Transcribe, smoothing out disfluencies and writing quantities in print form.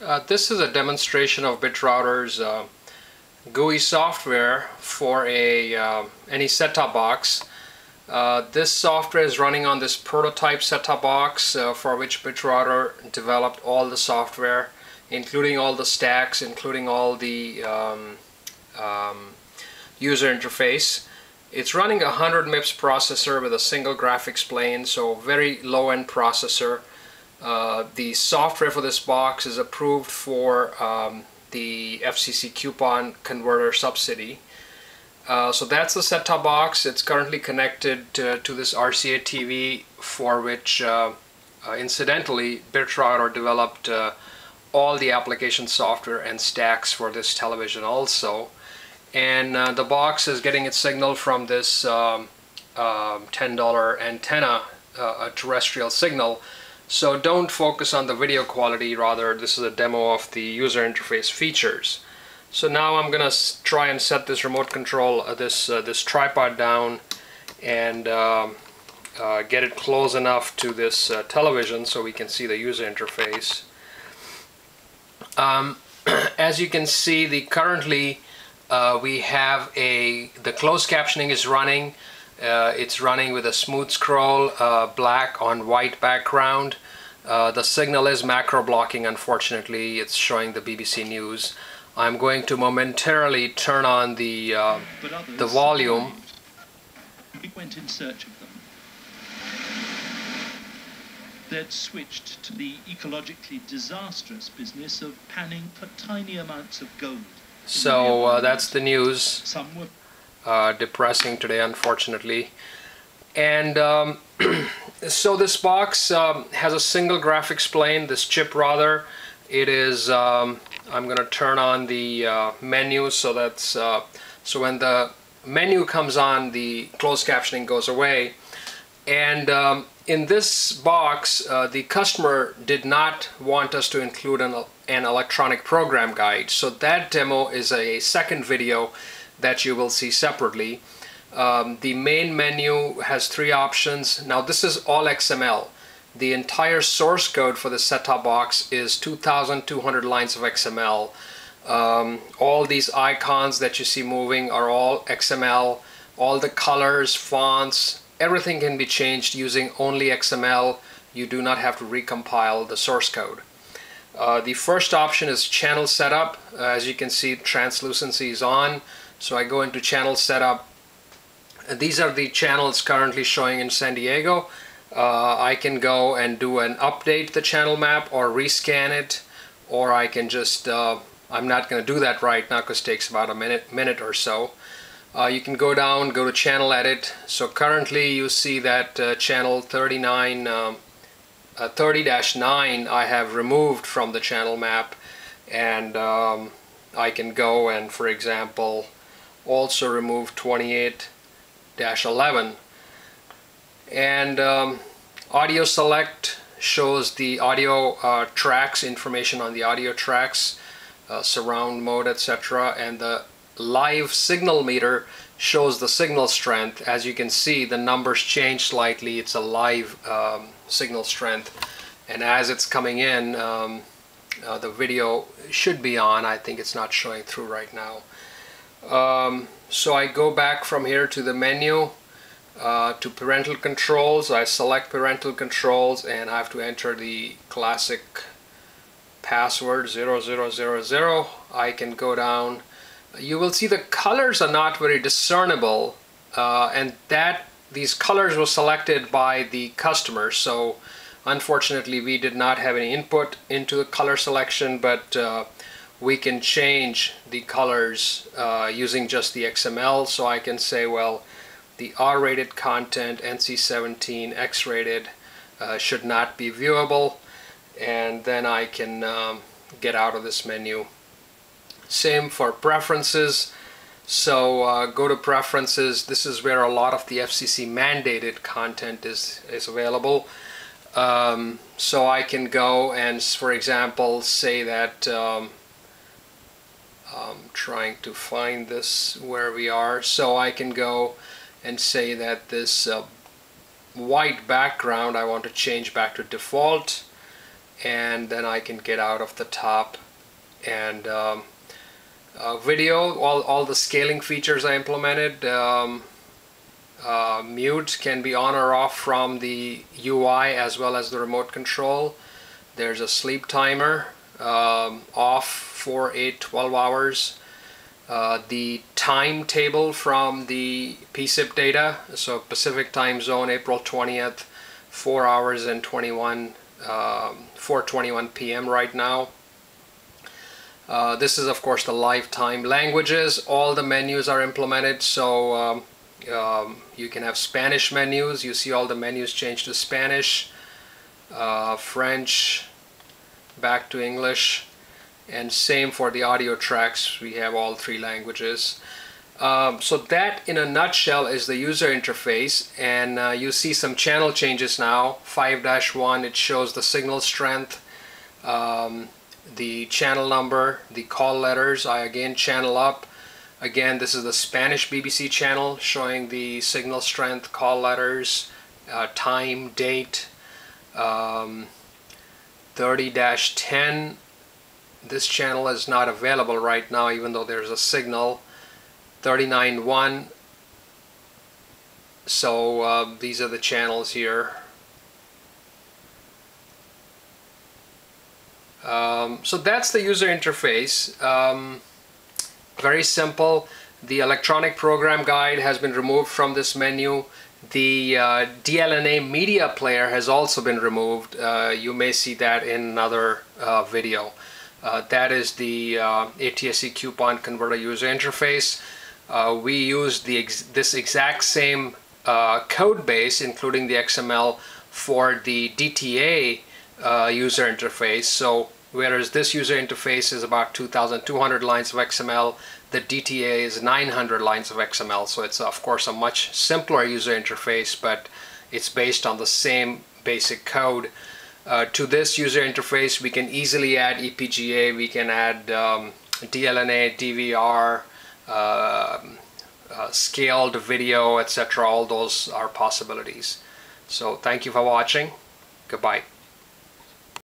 This is a demonstration of BitRouter's GUI software for any set-top box. This software is running on this prototype set-top box for which BitRouter developed all the software, including all the stacks, including all the user interface. It's running a 100 MIPS processor with a single graphics plane, so very low-end processor. The software for this box is approved for the FCC coupon converter subsidy. So that's the set-top box. It's currently connected to this RCA TV, for which incidentally BitRouter developed all the application software and stacks for this television also. And the box is getting its signal from this $10 antenna, a terrestrial signal. So don't focus on the video quality, rather this is a demo of the user interface features. So now I'm gonna try and set this remote control, this tripod down, and get it close enough to this television so we can see the user interface. As you can see, currently we have the closed captioning is running. It's running with a smooth scroll, black on white background. The signal is macro blocking, unfortunately. It's showing the BBC News. I'm going to momentarily turn on the volume. We went in search of them. They'd switched to the ecologically disastrous business of panning for tiny amounts of gold. So that's the news. Some were depressing today, unfortunately. And so this box has a single graphics plane, this chip rather. It is, I'm going to turn on the menu, so that's so when the menu comes on, the closed captioning goes away. And in this box, the customer did not want us to include an electronic program guide. So that demo is a second video that you will see separately. The main menu has 3 options. Now this is all XML. The entire source code for the set-top box is 2,200 lines of XML. All these icons that you see moving are all XML. All the colors, fonts, everything can be changed using only XML. You do not have to recompile the source code. The first option is channel setup. As you can see, translucency is on. So I go into channel setup. These are the channels currently showing in San Diego. I can go and do an update the channel map or rescan it, or I can just, I'm not going to do that right now because it takes about a minute or so. You can go down, go to channel edit. So currently you see that channel 30-9 I have removed from the channel map, and I can go and, for example, also remove 28-11. And audio select shows the audio tracks, information on the audio tracks, surround mode, etc. And the live signal meter shows the signal strength. As you can see, the numbers change slightly. It's a live signal strength, and as it's coming in, the video should be on. I think it's not showing through right now. So I go back from here to the menu, to parental controls. I select parental controls and I have to enter the classic password 0000. I can go down. You will see the colors are not very discernible, and these colors were selected by the customer. So unfortunately we did not have any input into the color selection, but we can change the colors using just the XML. So I can say, well, the R-rated content, NC-17, X-rated should not be viewable, and then I can get out of this menu. Same for preferences. So go to preferences. This is where a lot of the FCC mandated content is available. So I can go and, for example, say that I'm trying to find this where we are. So I can go and say that this white background I want to change back to default, and then I can get out of the top. And video, all the scaling features I implemented. Mute can be on or off from the UI as well as the remote control. There's a sleep timer, off 4, 8, 12 hours. The timetable from the PSIP data, so Pacific time zone, April 20th, 4 hours and 4:21 p.m. right now. This is of course the live time. Languages, all the menus are implemented, so you can have Spanish menus. You see all the menus change to Spanish, French, back to English, and same for the audio tracks. We have all 3 languages. So that in a nutshell is the user interface, and you see some channel changes now. 5-1, it shows the signal strength, the channel number, the call letters. I again channel up. Again, this is the Spanish BBC channel showing the signal strength, call letters, time, date. 30-10, this channel is not available right now even though there's a signal. 39.1, so these are the channels here. So that's the user interface. Very simple. The electronic program guide has been removed from this menu. The DLNA media player has also been removed. You may see that in another video. That is the ATSC coupon converter user interface. We used this exact same code base, including the XML, for the DTA user interface. So whereas this user interface is about 2,200 lines of XML, the DTA is 900 lines of XML. So it's of course a much simpler user interface, but it's based on the same basic code. To this user interface, we can easily add EPGA, we can add DLNA, DVR, scaled video, etc. All those are possibilities. So thank you for watching. Goodbye.